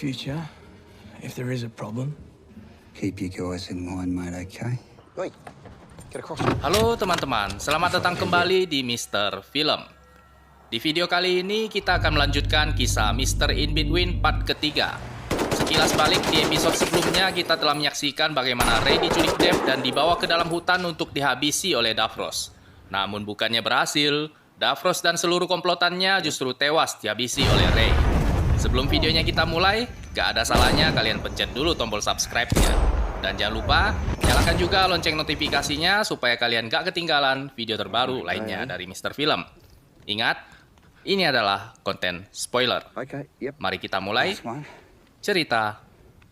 future, if there is a problem. Keep your guys in line, mate, okay? Oi, get across. Halo teman-teman, selamat datang kembali di Mr. Film. Di video kali ini kita akan melanjutkan kisah Mr. In Between part ketiga. Sekilas balik di episode sebelumnya kita telah menyaksikan bagaimana Ray diculik Dev dan dibawa ke dalam hutan untuk dihabisi oleh Davros. Namun bukannya berhasil, Davros dan seluruh komplotannya justru tewas dihabisi oleh Ray. Sebelum videonya kita mulai, gak ada salahnya kalian pencet dulu tombol subscribe-nya. Dan jangan lupa, nyalakan juga lonceng notifikasinya supaya kalian gak ketinggalan video terbaru lainnya dari Mr. Film. Ingat, ini adalah konten spoiler. Okay, yep. Mari kita mulai That's one. cerita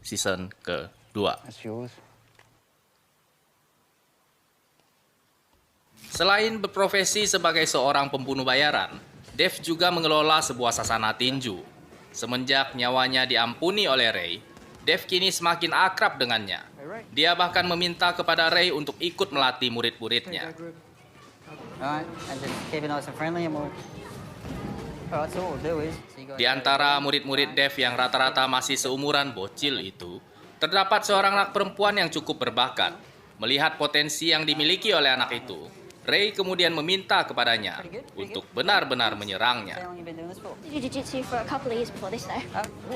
season kedua. That's yours. Selain berprofesi sebagai seorang pembunuh bayaran, Dev juga mengelola sebuah sasana tinju. Semenjak nyawanya diampuni oleh Ray, Dev kini semakin akrab dengannya. Dia bahkan meminta kepada Ray untuk ikut melatih murid-muridnya. Alright, and just keep it nice and friendly and we'll... Alright, so what we'll do is... Di antara murid-murid Dev yang rata-rata masih seumuran bocil itu, terdapat seorang anak perempuan yang cukup berbakat. Melihat potensi yang dimiliki oleh anak itu, Ray kemudian meminta kepadanya untuk benar-benar menyerangnya. How long you been doing this for? Did jiu-jitsu for a couple of years before this though.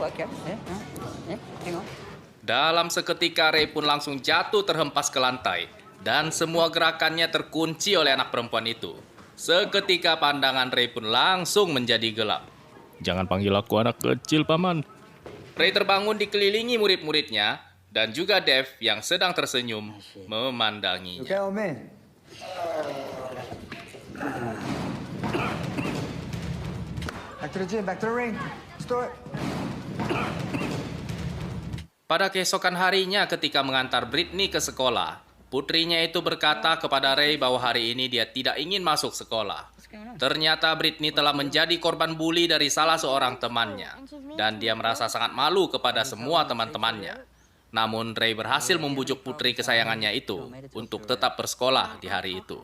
Oh, okay. Yeah, yeah, hang on. Dalam seketika Ray pun langsung jatuh terhempas ke lantai dan semua gerakannya terkunci oleh anak perempuan itu. Seketika pandangan Ray pun langsung menjadi gelap. Jangan panggil aku anak kecil, Paman. Ray terbangun dikelilingi murid-muridnya dan juga Dev yang sedang tersenyum memandanginya. Okay, old man. Back to the gym, back to the ring. Let's do it. Pada keesokan harinya ketika mengantar Britney ke sekolah, putrinya itu berkata kepada Ray bahwa hari ini dia tidak ingin masuk sekolah. Ternyata Britney telah menjadi korban bully dari salah seorang temannya, dan dia merasa sangat malu kepada semua teman-temannya. Namun Ray berhasil membujuk putri kesayangannya itu untuk tetap bersekolah di hari itu.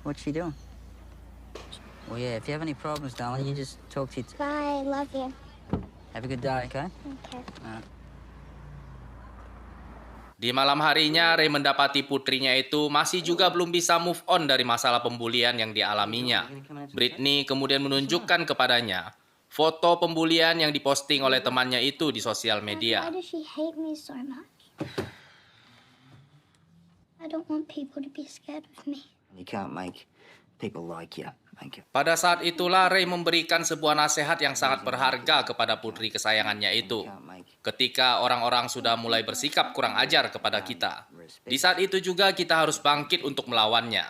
What's she doing? Well, yeah, if you have any problems, darling, you just talk to your... Bye, love you. Have a good day, okay? Okay. Di malam harinya, Ray mendapati putrinya itu masih juga belum bisa move on dari masalah pembulian yang dialaminya. Britney kemudian menunjukkan kepadanya foto pembulian yang diposting oleh temannya itu di sosial media. Why does she hate me so much? I don't want people to be scared of me. You can't make people like you. Make it. Pada saat itulah Ray memberikan sebuah nasihat yang sangat berharga kepada putri kesayangannya itu. Ketika orang-orang sudah mulai bersikap kurang ajar kepada kita. Di saat itu juga kita harus bangkit untuk melawannya.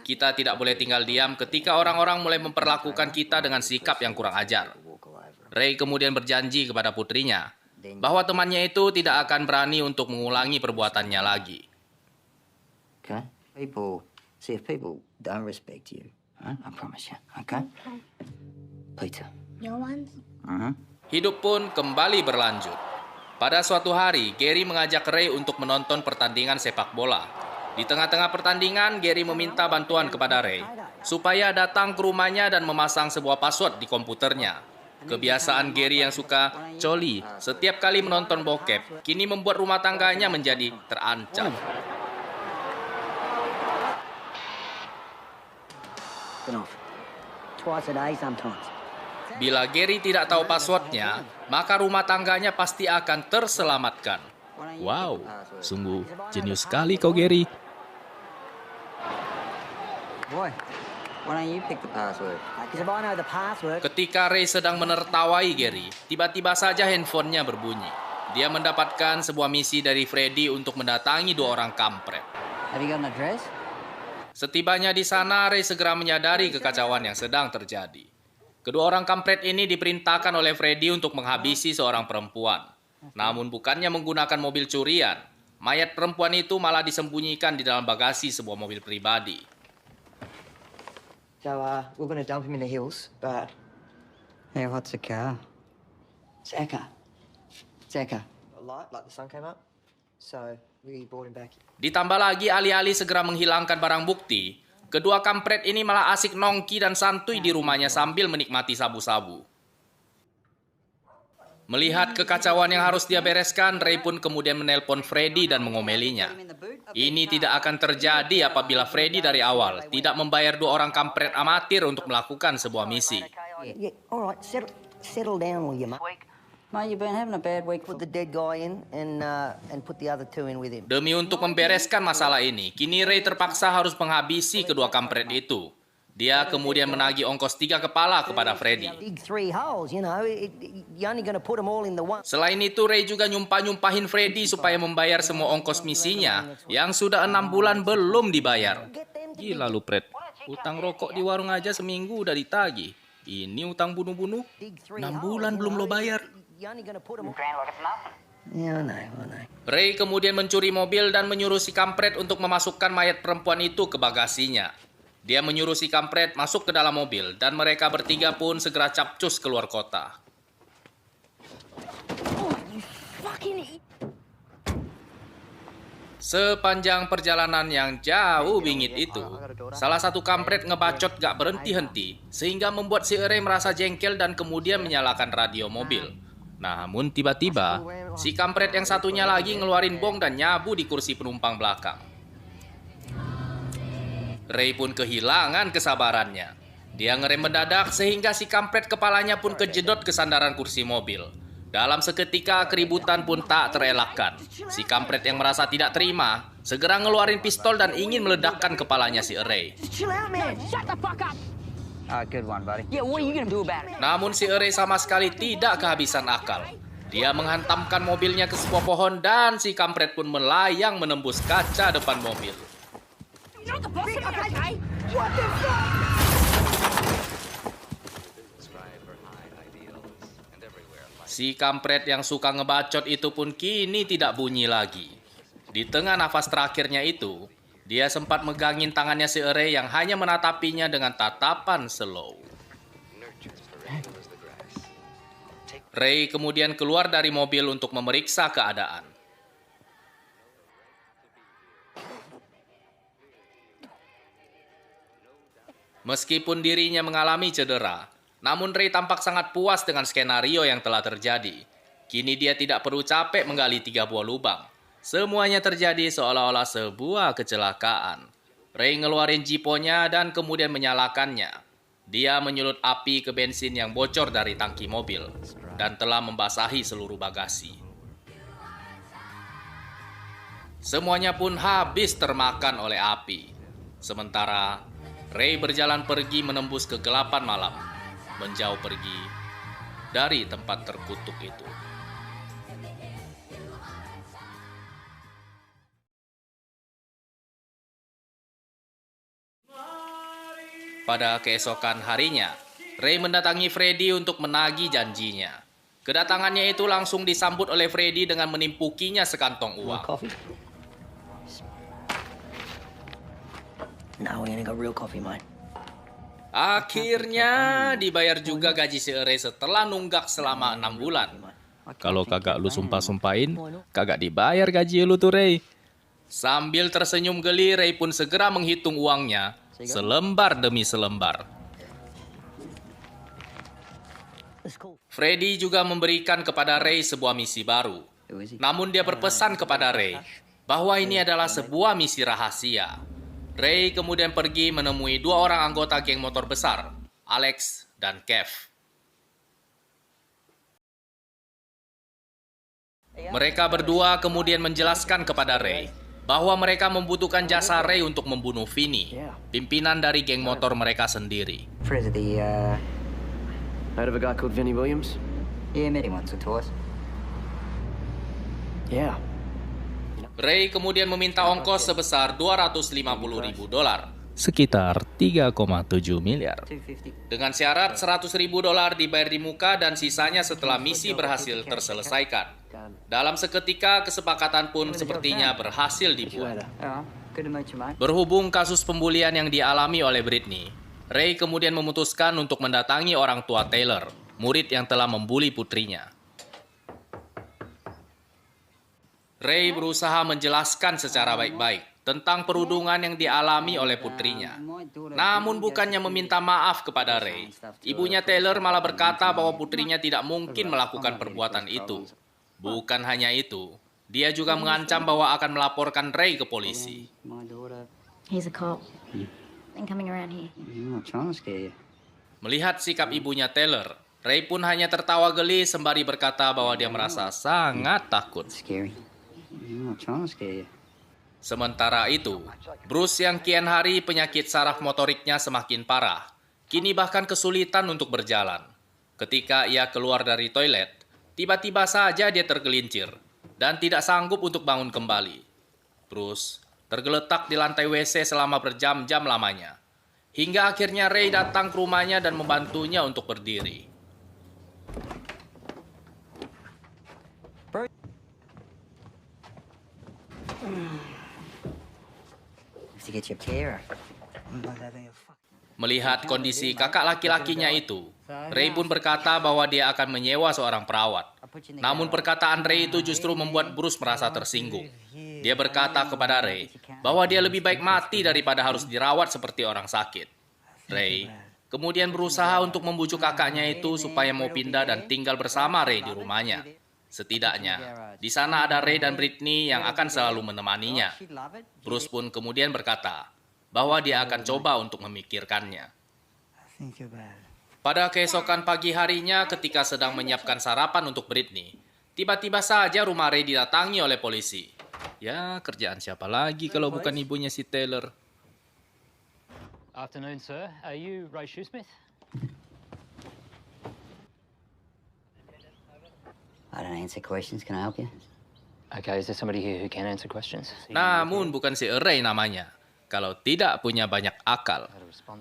Kita tidak boleh tinggal diam ketika orang-orang mulai memperlakukan kita dengan sikap yang kurang ajar. Ray kemudian berjanji kepada putrinya bahwa temannya itu tidak akan berani untuk mengulangi perbuatannya lagi. Okay? See if people don't respect you, huh? I promise you, okay? Peter. Your ones? Hidup pun kembali berlanjut. Pada suatu hari, Gary mengajak Ray untuk menonton pertandingan sepak bola. Di tengah-tengah pertandingan, Gary meminta bantuan kepada Ray supaya datang ke rumahnya dan memasang sebuah password di komputernya. Kebiasaan Gary yang suka coli setiap kali menonton bokep kini membuat rumah tangganya menjadi terancam. Twice a day sometimes. Bila Gary tidak tahu passwordnya, maka rumah tangganya pasti akan terselamatkan. Wow, sungguh jenius sekali kau Gary. Boy, why don't you pick the password? Because if I know the password... Ketika Ray sedang menertawai Gary, tiba-tiba saja handphonenya berbunyi. Dia mendapatkan sebuah misi dari Freddy untuk mendatangi dua orang kampret. Have you got an address? Setibanya di sana, Ray segera menyadari kekacauan yang sedang terjadi. Kedua orang kampret ini diperintahkan oleh Freddy untuk menghabisi seorang perempuan. Namun bukannya menggunakan mobil curian, mayat perempuan itu malah disembunyikan di dalam bagasi sebuah mobil pribadi. So, we're going to dump him in the hills, but Yeah, what's a car? it's Eka. It's Eka. A light, like the sun came up, so we brought him back. Ditambah lagi alih-alih segera menghilangkan barang bukti, kedua kampret ini malah asik nongki dan santuy di rumahnya sambil menikmati sabu-sabu. Melihat kekacauan yang harus dia bereskan, Ray pun kemudian menelpon Freddy dan mengomelinya. Ini tidak akan terjadi apabila Freddy dari awal tidak membayar 2 orang kampret amatir untuk melakukan sebuah misi. Yeah, all right, settle down, will you, mate? Mate, you've been having a bad week. Put the dead guy in and put the other 2 in with him. Demi untuk membereskan masalah ini, kini Ray terpaksa harus menghabisi kedua kampret itu. Dia kemudian menagih ongkos 3 kepala kepada Freddy. Dig 3 holes, you know. You're only going to put them all in the one. Selain itu, Ray juga nyumpah-nyumpahin Freddy supaya membayar semua ongkos misinya yang sudah 6 bulan belum dibayar. Gila lu, Fred. Utang rokok di warung aja seminggu udah ditagih. Ini utang bunuh-bunuh, 6 bulan belum lo bayar. You're only going to put them all. Yeah, I know. Ray kemudian mencuri mobil dan menyuruh si kampret untuk memasukkan mayat perempuan itu ke bagasinya. Dia menyuruh si kampret masuk ke dalam mobil dan mereka bertiga pun segera capcus keluar kota. Sepanjang perjalanan yang jauh bingit itu, salah satu kampret ngebacot gak berhenti-henti sehingga membuat si Ray merasa jengkel dan kemudian menyalakan radio mobil. Namun tiba-tiba, si kampret yang satunya lagi ngeluarin bom dan nyabu di kursi penumpang belakang. Ray pun kehilangan kesabarannya. Dia ngerem mendadak sehingga si kampret kepalanya pun kejedot ke sandaran kursi mobil. Dalam seketika keributan pun tak terelakkan. Si kampret yang merasa tidak terima segera ngeluarin pistol dan ingin meledakkan kepalanya si Ray. Chill out, man. Good one, buddy. Yeah, what are you gonna do about it? Namun si Ray sama sekali tidak kehabisan akal. Dia menghantamkan mobilnya ke sebuah pohon dan si kampret pun melayang menembus kaca depan mobil. Si kampret yang suka ngebacot itu pun kini tidak bunyi lagi. Di tengah nafas terakhirnya itu, dia sempat megangin tangannya si Ray yang hanya menatapinya dengan tatapan slow. Ray kemudian keluar dari mobil untuk memeriksa keadaan. Meskipun dirinya mengalami cedera, namun Ray tampak sangat puas dengan skenario yang telah terjadi. Kini dia tidak perlu capek menggali 3 buah lubang. Semuanya terjadi seolah-olah sebuah kecelakaan. Ray ngeluarin jiponya dan kemudian menyalakannya. Dia menyulut api ke bensin yang bocor dari tangki mobil dan telah membasahi seluruh bagasi. Semuanya pun habis termakan oleh api. Sementara Ray berjalan pergi menembus kegelapan malam, menjauh pergi dari tempat terkutuk itu. Pada keesokan harinya, Ray mendatangi Freddy untuk menagih janjinya. Kedatangannya itu langsung disambut oleh Freddy dengan menimpukinya sekantong uang. Coffee? No, we ain't got real coffee, mate. Akhirnya dibayar juga gaji si Ray setelah nunggak selama 6 bulan. Kalau kagak lu sumpah-sumpahin, kagak dibayar gaji lu tuh Ray. Sambil tersenyum geli, Ray pun segera menghitung uangnya, selembar demi selembar. Freddy juga memberikan kepada Ray sebuah misi baru. Namun dia berpesan kepada Ray bahwa ini adalah sebuah misi rahasia. Ray kemudian pergi menemui 2 orang anggota geng motor besar, Alex dan Kev. Mereka berdua kemudian menjelaskan kepada Ray bahwa mereka membutuhkan jasa Ray untuk membunuh Vinny, pimpinan dari geng motor mereka sendiri. Friends of the, Heard of a guy called Vinnie Williams? yeah, met him once or twice. Yeah. Ray kemudian meminta ongkos sebesar $250.000, sekitar 3,7 miliar. 250. Dengan syarat $100.000 dibayar di muka dan sisanya setelah misi berhasil terselesaikan. Dalam seketika kesepakatan pun sepertinya berhasil dibuat. Alright, good to meet you, mate. Berhubung kasus pembulian yang dialami oleh Britney, Ray kemudian memutuskan untuk mendatangi orang tua Taylor, murid yang telah membuli putrinya. Ray berusaha menjelaskan secara baik-baik tentang perundungan yang dialami oleh putrinya. Namun bukannya meminta maaf kepada Ray, ibunya Taylor malah berkata bahwa putrinya tidak mungkin melakukan perbuatan itu. Bukan hanya itu, dia juga mengancam bahwa akan melaporkan Ray ke polisi. My daughter. He's a cop. Been coming around here. I'm not trying to scare you. Melihat sikap ibunya Taylor, Ray pun hanya tertawa geli sembari berkata bahwa dia merasa sangat takut. It's scary. I'm not trying to scare you. Sementara itu, Bruce yang kian hari penyakit saraf motoriknya semakin parah, kini bahkan kesulitan untuk berjalan. Ketika ia keluar dari toilet, tiba-tiba saja dia tergelincir dan tidak sanggup untuk bangun kembali. Bruce tergeletak di lantai WC selama berjam-jam lamanya, hingga akhirnya Ray datang ke rumahnya dan membantunya untuk berdiri. To get your chair. Melihat kondisi kakak laki-lakinya itu, Ray pun berkata bahwa dia akan menyewa seorang perawat. Namun perkataan Ray itu justru membuat Bruce merasa tersinggung. Dia berkata kepada Ray bahwa dia lebih baik mati daripada harus dirawat seperti orang sakit. Ray kemudian berusaha untuk membujuk kakaknya itu supaya mau pindah dan tinggal bersama Ray di rumahnya. Setidaknya, di sana ada Ray dan Britney yang akan selalu menemaninya. Bruce pun kemudian berkata bahwa dia akan coba untuk memikirkannya. Pada keesokan pagi harinya ketika sedang menyiapkan sarapan untuk Britney, tiba-tiba saja rumah Ray didatangi oleh polisi. Ya, kerjaan siapa lagi kalau bukan ibunya si Taylor? Afternoon, sir. Are you Ray Shoesmith? I don't answer questions. Can I help you? Okay, is there somebody here who can answer questions? Namun bukan si Ray namanya. Kalau tidak punya banyak akal.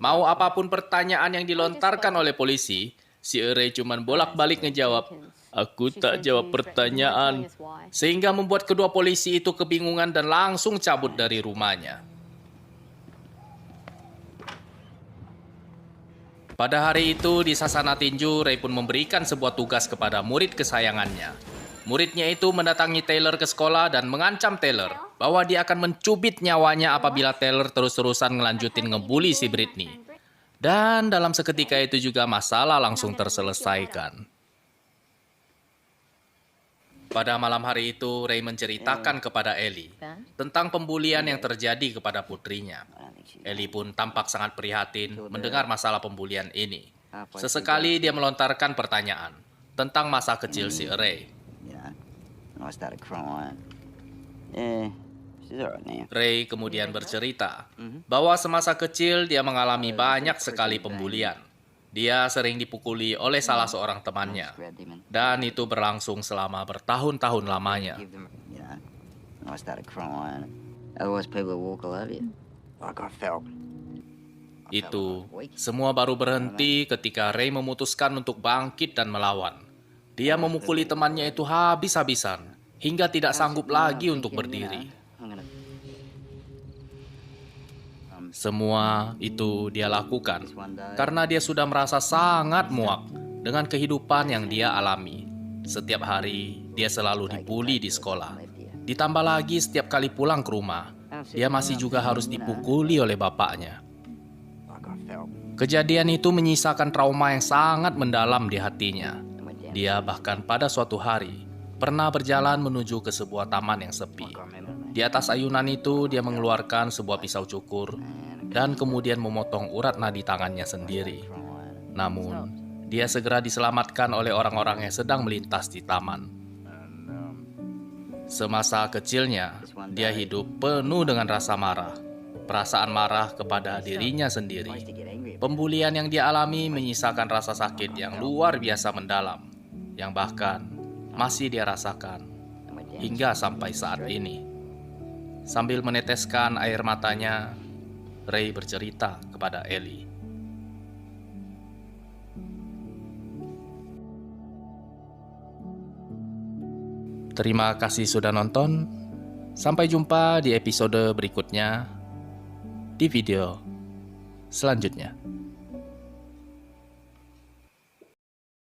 Mau apapun pertanyaan yang dilontarkan oleh polisi, si Ray cuman bolak-balik ngejawab, "Aku tak jawab pertanyaan." Sehingga membuat kedua polisi itu kebingungan dan langsung cabut dari rumahnya. Pada hari itu di Sasana Tinju, Ray pun memberikan sebuah tugas kepada murid kesayangannya. Muridnya itu mendatangi Taylor ke sekolah dan mengancam Taylor bahwa dia akan mencubit nyawanya apabila Taylor terus-terusan ngelanjutin ngebully si Britney. Dan dalam seketika itu juga masalah langsung terselesaikan. Pada malam hari itu, Ray menceritakan kepada Ellie tentang pembulian yang terjadi kepada putrinya. Ellie pun tampak sangat prihatin mendengar masalah pembulian ini. Sesekali dia melontarkan pertanyaan tentang masa kecil si Ray. I started crying. Yeah, she's alright now. Ray kemudian bercerita bahwa semasa kecil dia mengalami banyak sekali pembulian. Dia sering dipukuli oleh salah seorang temannya, dan itu berlangsung selama bertahun-tahun lamanya. I started crying. Otherwise people would walk all over you. Like I felt. Itu semua baru berhenti ketika Ray memutuskan untuk bangkit dan melawan. Dia memukuli temannya itu habis-habisan, hingga tidak sanggup lagi untuk berdiri. Semua itu dia lakukan karena dia sudah merasa sangat muak dengan kehidupan yang dia alami. Setiap hari, dia selalu dibully di sekolah. Ditambah lagi setiap kali pulang ke rumah, dia masih juga harus dipukuli oleh bapaknya. Kejadian itu menyisakan trauma yang sangat mendalam di hatinya. Dia bahkan pada suatu hari pernah berjalan menuju ke sebuah taman yang sepi. Di atas ayunan itu dia mengeluarkan sebuah pisau cukur dan kemudian memotong urat nadi tangannya sendiri. Namun, dia segera diselamatkan oleh orang-orang yang sedang melintas di taman. Semasa kecilnya, dia hidup penuh dengan rasa marah. Perasaan marah kepada dirinya sendiri. Pembulian yang dia alami menyisakan rasa sakit yang luar biasa mendalam, yang bahkan masih dia rasakan hingga sampai saat ini. Sambil meneteskan air matanya, Ray bercerita kepada Ellie. Terima kasih sudah nonton. Sampai jumpa di episode berikutnya di video selanjutnya.